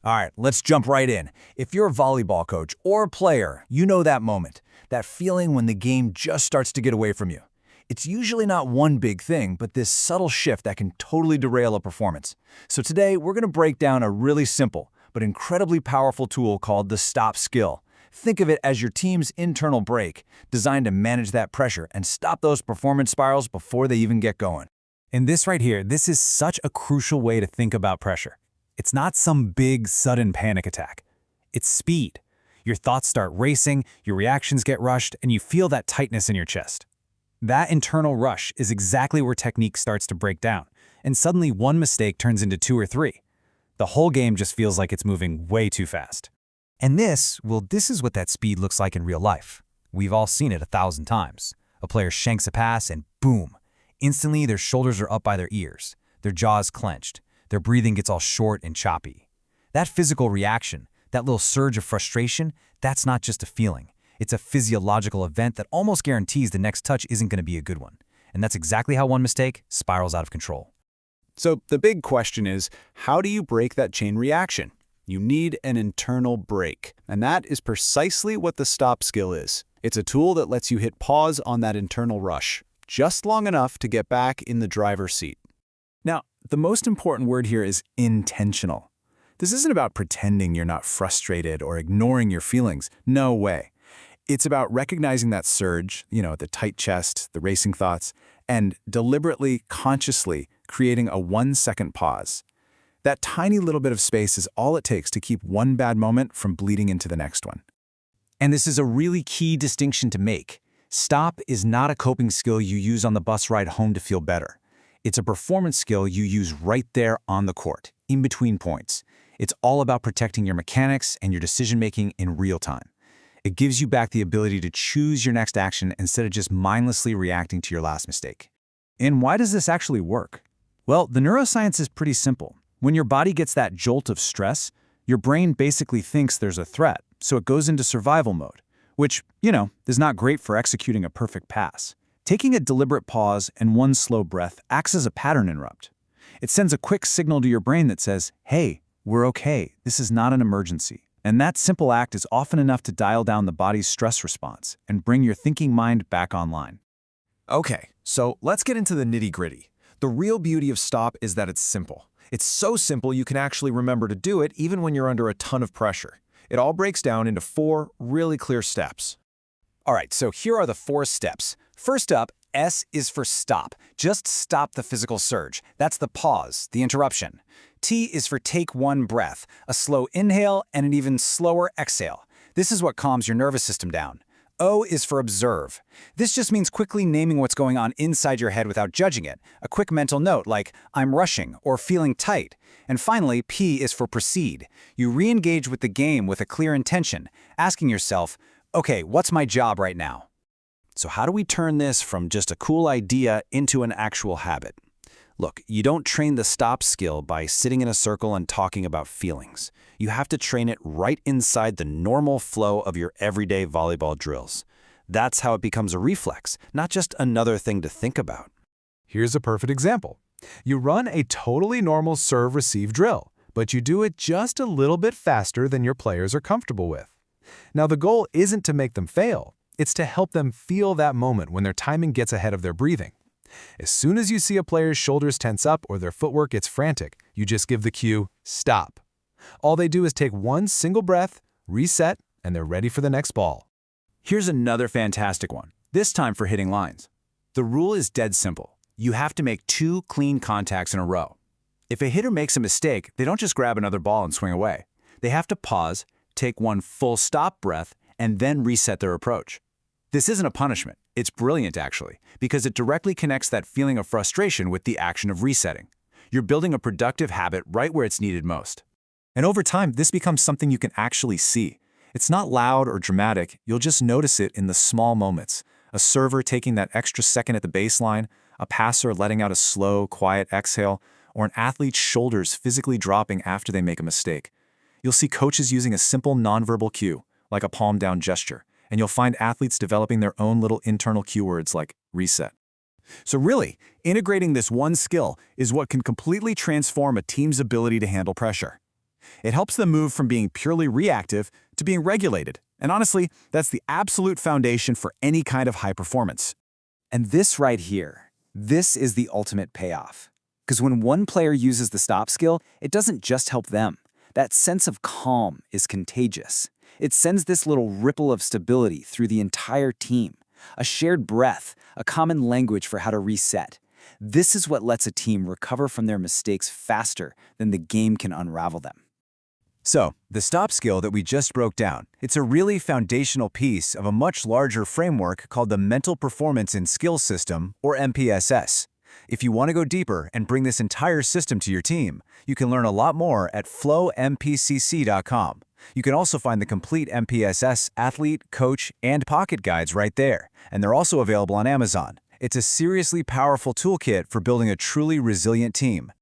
All right, let's jump right in. If you're a volleyball coach or a player, you know that moment, that feeling when the game just starts to get away from you. It's usually not one big thing, but this subtle shift that can totally derail a performance. So today, we're going to break down a really simple but incredibly powerful tool called the stop skill. Think of it as your team's internal brake, designed to manage that pressure and stop those performance spirals before they even get going. And this right here, this is such a crucial way to think about pressure. It's not some big, sudden panic attack. It's speed. Your thoughts start racing, your reactions get rushed, and you feel that tightness in your chest. That internal rush is exactly where technique starts to break down, and suddenly one mistake turns into two or three. The whole game just feels like it's moving way too fast. And this is what that speed looks like in real life. We've all seen it 1,000 times. A player shanks a pass and boom! Instantly, their shoulders are up by their ears, their jaws clenched, their breathing gets all short and choppy. That physical reaction, that little surge of frustration, that's not just a feeling. It's a physiological event that almost guarantees the next touch isn't going to be a good one. And that's exactly how one mistake spirals out of control. So the big question is, how do you break that chain reaction? You need an internal brake, and that is precisely what the stop skill is. It's a tool that lets you hit pause on that internal rush, just long enough to get back in the driver's seat. Now, the most important word here is intentional. This isn't about pretending you're not frustrated or ignoring your feelings. No way. It's about recognizing that surge, the tight chest, the racing thoughts, and deliberately, consciously creating a 1-second pause. That tiny little bit of space is all it takes to keep one bad moment from bleeding into the next one. And this is a really key distinction to make. Stop is not a coping skill you use on the bus ride home to feel better. It's a performance skill you use right there on the court, in between points. It's all about protecting your mechanics and your decision-making in real time. It gives you back the ability to choose your next action instead of just mindlessly reacting to your last mistake. And why does this actually work? Well, the neuroscience is pretty simple. When your body gets that jolt of stress, your brain basically thinks there's a threat, so it goes into survival mode, which, is not great for executing a perfect pass. Taking a deliberate pause and one slow breath acts as a pattern interrupt. It sends a quick signal to your brain that says, hey, we're okay, this is not an emergency. And that simple act is often enough to dial down the body's stress response and bring your thinking mind back online. Okay, so let's get into the nitty-gritty. The real beauty of stop is that it's simple. It's so simple you can actually remember to do it even when you're under a ton of pressure. It all breaks down into 4 really clear steps. All right, so here are the 4 steps. First up, S is for stop. Just stop the physical surge. That's the pause, the interruption. T is for take one breath, a slow inhale and an even slower exhale. This is what calms your nervous system down. O is for observe. This just means quickly naming what's going on inside your head without judging it. A quick mental note like, I'm rushing or feeling tight. And finally, P is for proceed. You re-engage with the game with a clear intention, asking yourself, okay, what's my job right now? So how do we turn this from just a cool idea into an actual habit? Look, you don't train the stop skill by sitting in a circle and talking about feelings. You have to train it right inside the normal flow of your everyday volleyball drills. That's how it becomes a reflex, not just another thing to think about. Here's a perfect example. You run a totally normal serve-receive drill, but you do it just a little bit faster than your players are comfortable with. Now, the goal isn't to make them fail. It's to help them feel that moment when their timing gets ahead of their breathing. As soon as you see a player's shoulders tense up or their footwork gets frantic, you just give the cue, stop. All they do is take one single breath, reset, and they're ready for the next ball. Here's another fantastic one, this time for hitting lines. The rule is dead simple. You have to make 2 clean contacts in a row. If a hitter makes a mistake, they don't just grab another ball and swing away. They have to pause, take one full stop breath, and then reset their approach. This isn't a punishment. It's brilliant, actually, because it directly connects that feeling of frustration with the action of resetting. You're building a productive habit right where it's needed most. And over time, this becomes something you can actually see. It's not loud or dramatic. You'll just notice it in the small moments. A server taking that extra second at the baseline, a passer letting out a slow, quiet exhale, or an athlete's shoulders physically dropping after they make a mistake. You'll see coaches using a simple nonverbal cue, like a palm-down gesture, and you'll find athletes developing their own little internal cue words like reset. So really, integrating this one skill is what can completely transform a team's ability to handle pressure. It helps them move from being purely reactive to being regulated. And honestly, that's the absolute foundation for any kind of high performance. And this right here, this is the ultimate payoff. Because when one player uses the stop skill, it doesn't just help them. That sense of calm is contagious. It sends this little ripple of stability through the entire team. A shared breath, a common language for how to reset. This is what lets a team recover from their mistakes faster than the game can unravel them. So, the stop skill that we just broke down, it's a really foundational piece of a much larger framework called the Mental Performance and Skills System, or MPSS. If you want to go deeper and bring this entire system to your team, you can learn a lot more at flowmpcc.com. You can also find the complete MPSS athlete, coach, and pocket guides right there, and they're also available on Amazon. It's a seriously powerful toolkit for building a truly resilient team.